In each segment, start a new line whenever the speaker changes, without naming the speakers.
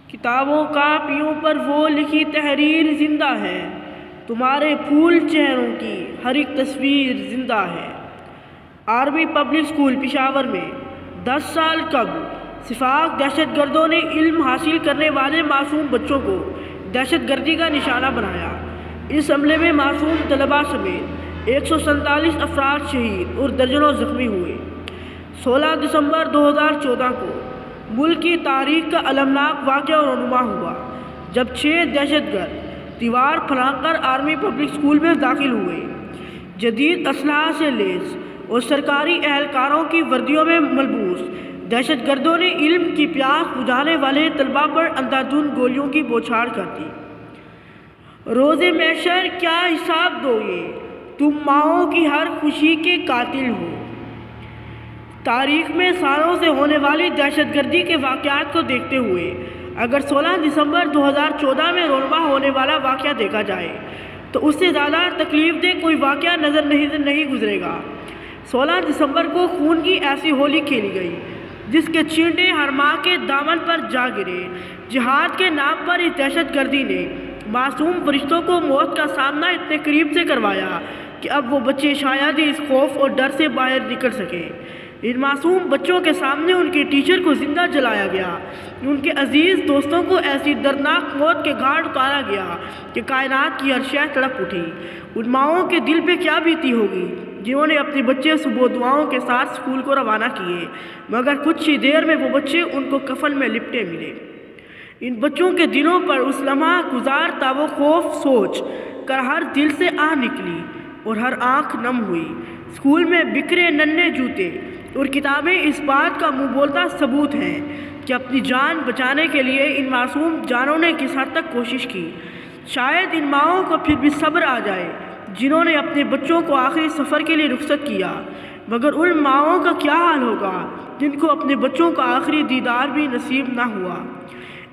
کتابوں کاپیوں پر وہ لکھی تحریر زندہ ہے، تمہارے پھول چہروں کی ہر ایک تصویر زندہ ہے۔ آرمی پبلک اسکول پشاور میں 10 سال قبل سفاق دہشت گردوں نے علم حاصل کرنے والے معصوم بچوں کو دہشت گردی کا نشانہ بنایا۔ اس حملے میں معصوم طلباء سمیت 147 افراد شہید اور درجنوں زخمی ہوئے۔ 16 دسمبر 2014 کو ملک کی تاریخ کا المناک واقعہ رونما ہوا جب 6 دہشت گرد دیوار پھلانگ کر آرمی پبلک اسکول میں داخل ہوئے۔ جدید اسلحہ سے لیس اور سرکاری اہلکاروں کی وردیوں میں ملبوس دہشت گردوں نے علم کی پیاس بجھانے والے طلباء پر اندھادھند گولیوں کی بوچھاڑ کر دی۔ روز محشر کیا حساب دو گے، تم ماؤں کی ہر خوشی کے قاتل ہو۔ تاریخ میں سالوں سے ہونے والی دہشت گردی کے واقعات کو دیکھتے ہوئے اگر 16 دسمبر 2014 میں رونما ہونے والا واقعہ دیکھا جائے تو اس سے زیادہ تکلیف دہ کوئی واقعہ نظر نہیں گزرے گا۔ 16 دسمبر کو خون کی ایسی ہولی کھیلی گئی جس کے چینٹے ہر ماں کے دامن پر جا گرے۔ جہاد کے نام پر اس دہشت گردی نے معصوم فرشتوں کو موت کا سامنا اتنے قریب سے کروایا کہ اب وہ بچے شاید ہی اس خوف اور ڈر سے باہر نکل سکیں۔ ان معصوم بچوں کے سامنے ان کے ٹیچر کو زندہ جلایا گیا، ان کے عزیز دوستوں کو ایسی دردناک موت کے گھاٹ اتارا گیا کہ کائنات کی ہر شے تڑپ اٹھی۔ ان ماؤں کے دل پہ کیا بیتی ہوگی جنہوں نے اپنے بچے صبح دعاؤں کے ساتھ اسکول کو روانہ کیے، مگر کچھ ہی دیر میں وہ بچے ان کو کفن میں لپٹے ملے۔ ان بچوں کے دلوں پر اس لمحہ گزار تا وہ خوف سوچ کر ہر دل سے آہ نکلی اور ہر آنکھ نم ہوئی۔ اسکول میں بکھرے ننھے جوتے اور کتابیں اس بات کا منہ بولتا ثبوت ہیں کہ اپنی جان بچانے کے لیے ان معصوم جانوں نے کس حد تک کوشش کی۔ شاید ان ماؤں کو پھر بھی صبر آ جائے جنہوں نے اپنے بچوں کو آخری سفر کے لیے رخصت کیا، مگر ان ماؤں کا کیا حال ہوگا جن کو اپنے بچوں کا آخری دیدار بھی نصیب نہ ہوا۔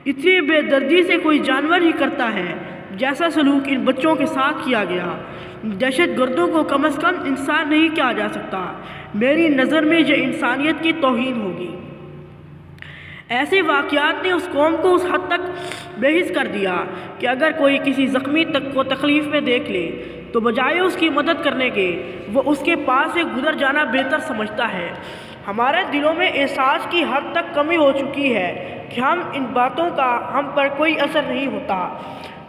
اتنی بے دردی سے کوئی جانور ہی کرتا ہے جیسا سلوک ان بچوں کے ساتھ کیا گیا۔ دہشت گردوں کو کم از کم انسان نہیں کہا جا سکتا۔ میری نظر میں یہ انسانیت کی توہین ہوگی۔ ایسے واقعات نے اس قوم کو اس حد تک بے حس کر دیا کہ اگر کوئی کسی زخمی کو تکلیف میں دیکھ لے تو بجائے اس کی مدد کرنے کے وہ اس کے پاس سے گزر جانا بہتر سمجھتا ہے۔ ہمارے دلوں میں احساس کی حد تک کمی ہو چکی ہے کہ ان باتوں کا ہم پر کوئی اثر نہیں ہوتا۔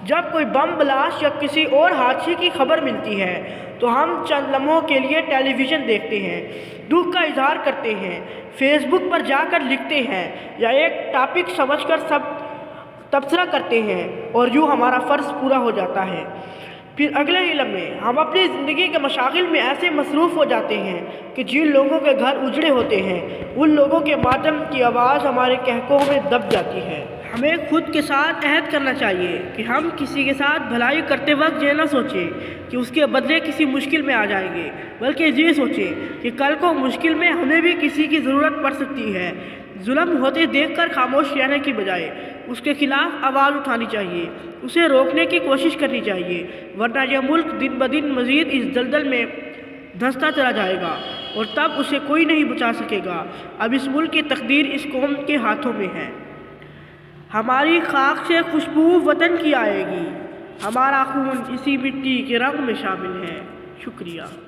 جب کوئی بم بلاسٹ یا کسی اور حادثے کی خبر ملتی ہے تو ہم چند لمحوں کے لیے ٹیلی ویژن دیکھتے ہیں، دکھ کا اظہار کرتے ہیں، فیس بک پر جا کر لکھتے ہیں یا ایک ٹاپک سمجھ کر سب تبصرہ کرتے ہیں اور یوں ہمارا فرض پورا ہو جاتا ہے۔ پھر اگلے ہی لمحے ہم اپنی زندگی کے مشاغل میں ایسے مصروف ہو جاتے ہیں کہ جن لوگوں کے گھر اجڑے ہوتے ہیں ان لوگوں کے ماتم کی آواز ہمارے قہقہوں میں دب جاتی ہے۔ ہمیں خود کے ساتھ عہد کرنا چاہیے کہ ہم کسی کے ساتھ بھلائی کرتے وقت یہ نہ سوچیں کہ اس کے بدلے کسی مشکل میں آ جائیں گے، بلکہ یہ سوچیں کہ کل کو مشکل میں ہمیں بھی کسی کی ضرورت پڑ سکتی ہے۔ ظلم ہوتے دیکھ کر خاموش رہنے کی بجائے اس کے خلاف آواز اٹھانی چاہیے، اسے روکنے کی کوشش کرنی چاہیے، ورنہ یہ ملک دن بدن مزید اس دلدل میں دھنستا چلا جائے گا اور تب اسے کوئی نہیں بچا سکے گا۔ اب اس ملک کی تقدیر اس قوم کے ہاتھوں میں ہے۔ ہماری خاک سے خوشبو وطن کی آئے گی، ہمارا خون اسی مٹی کے رنگ میں شامل ہے۔ شکریہ۔